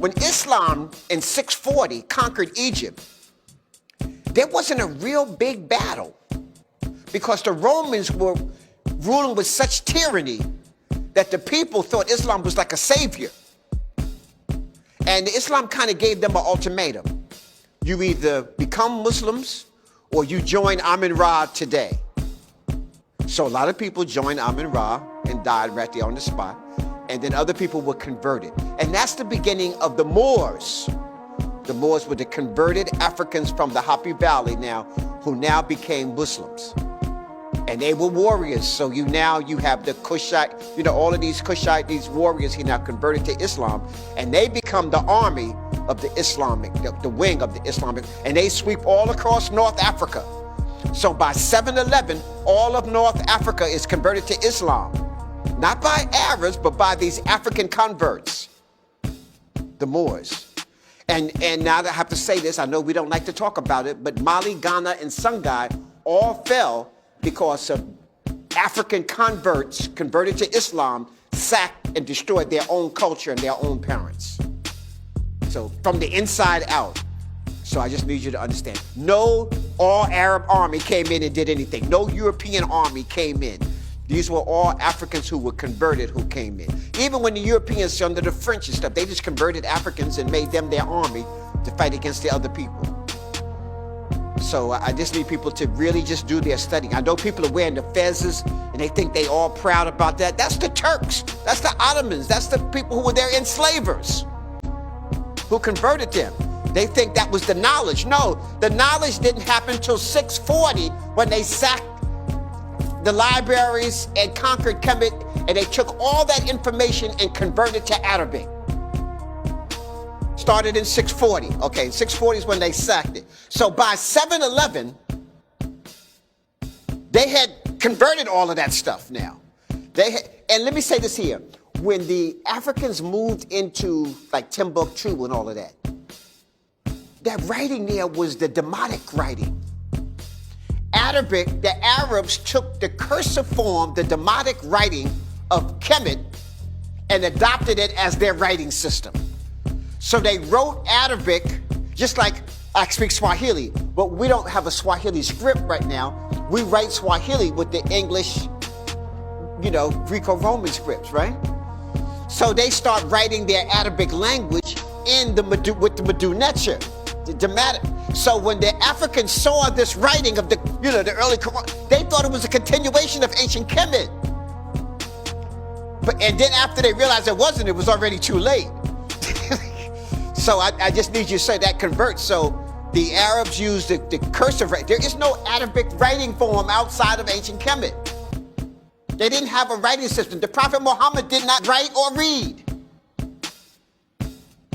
When Islam in 640 conquered Egypt, there wasn't a real big battle because the Romans were ruling with such tyranny that the people thought Islam was like a savior. And Islam kind of gave them an ultimatum. You either become Muslims or you join Amun-Ra today. So a lot of people joined Amun-Ra and died right there on the spot. And then other people were converted. And that's the beginning of the Moors. The Moors were the converted Africans from the Happy Valley now, who now became Muslims. And they were warriors. So you have the Kushite, all of these Kushite, these warriors, he now converted to Islam. And they become the army of the Islamic, the wing of the Islamic. And they sweep all across North Africa. So by 711, all of North Africa is converted to Islam. Not by Arabs, but by these African converts, the Moors. And now I have to say this, I know we don't like to talk about it, but Mali, Ghana, and Songhai all fell because of African converts converted to Islam, sacked and destroyed their own culture and their own parents. So from the inside out. So I just need you to understand. No all Arab army came in and did anything. No European army came in. These were all Africans who were converted who came in. Even when the Europeans under the French and stuff, they just converted Africans and made them their army to fight against the other people. So I just need people to really just do their studying. I know people are wearing the fezzes and they think they all proud about that. That's the Turks. That's the Ottomans. That's the people who were their enslavers who converted them. They think that was the knowledge. No, the knowledge didn't happen until 640 when they sacked the libraries and conquered Kemet, and they took all that information and converted to Arabic. Started in 640. Okay, 640 is when they sacked it. So by 711, they had converted all of that stuff now. And let me say this here. When the Africans moved into like Timbuktu and all of that, that writing there was the Demotic writing. Arabic, the Arabs took the cursive form, the Demotic writing of Kemet, and adopted it as their writing system. So they wrote Arabic, just like I speak Swahili, but we don't have a Swahili script right now. We write Swahili with the English, Greco-Roman scripts, right? So they start writing their Arabic language with the Medu-Neter, the Demotic. So when the Africans saw this writing of the early Quran, they thought it was a continuation of ancient Kemet. And then after they realized it wasn't, it was already too late. So I just need you to say that converts. So the Arabs used the cursive writing. There is no Arabic writing form outside of ancient Kemet. They didn't have a writing system. The Prophet Muhammad did not write or read.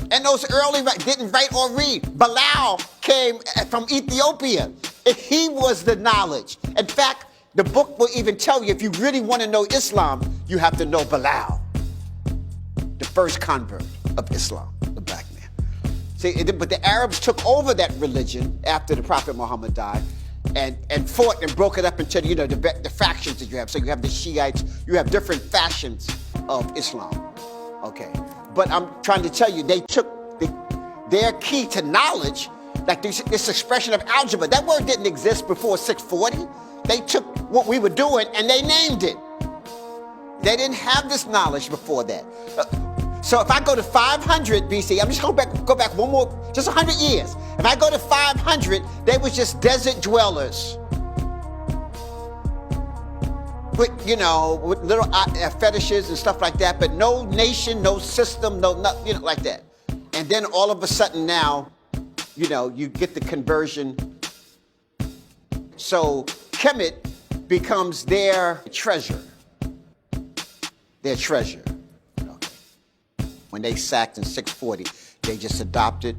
And those early didn't write or read. Bilal came from Ethiopia. And he was the knowledge. In fact, the book will even tell you if you really want to know Islam, you have to know Bilal, the first convert of Islam, the black man. See, but the Arabs took over that religion after the Prophet Muhammad died and fought and broke it up into the factions that you have. So you have the Shiites, you have different factions of Islam. Okay. But I'm trying to tell you, they took their key to knowledge, like this expression of algebra. That word didn't exist before 640. They took what we were doing and they named it. They didn't have this knowledge before that. So if I go to 500 BC, I'm just going to go back one more, just 100 years. If I go to 500, they was just desert dwellers. With little fetishes and stuff like that, but no nation, no system, nothing like that. And then all of a sudden now, you get the conversion. So Kemet becomes their treasure. Their treasure. Okay. When they sacked in 640, they just adopted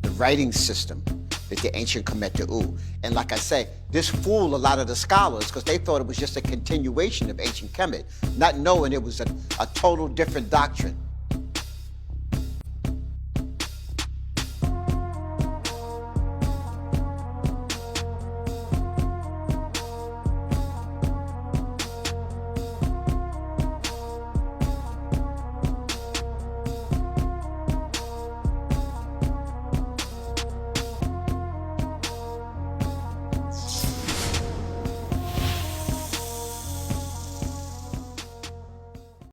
the writing system that the ancient Kemet. And like I say, this fooled a lot of the scholars because they thought it was just a continuation of ancient Kemet, not knowing it was a total different doctrine.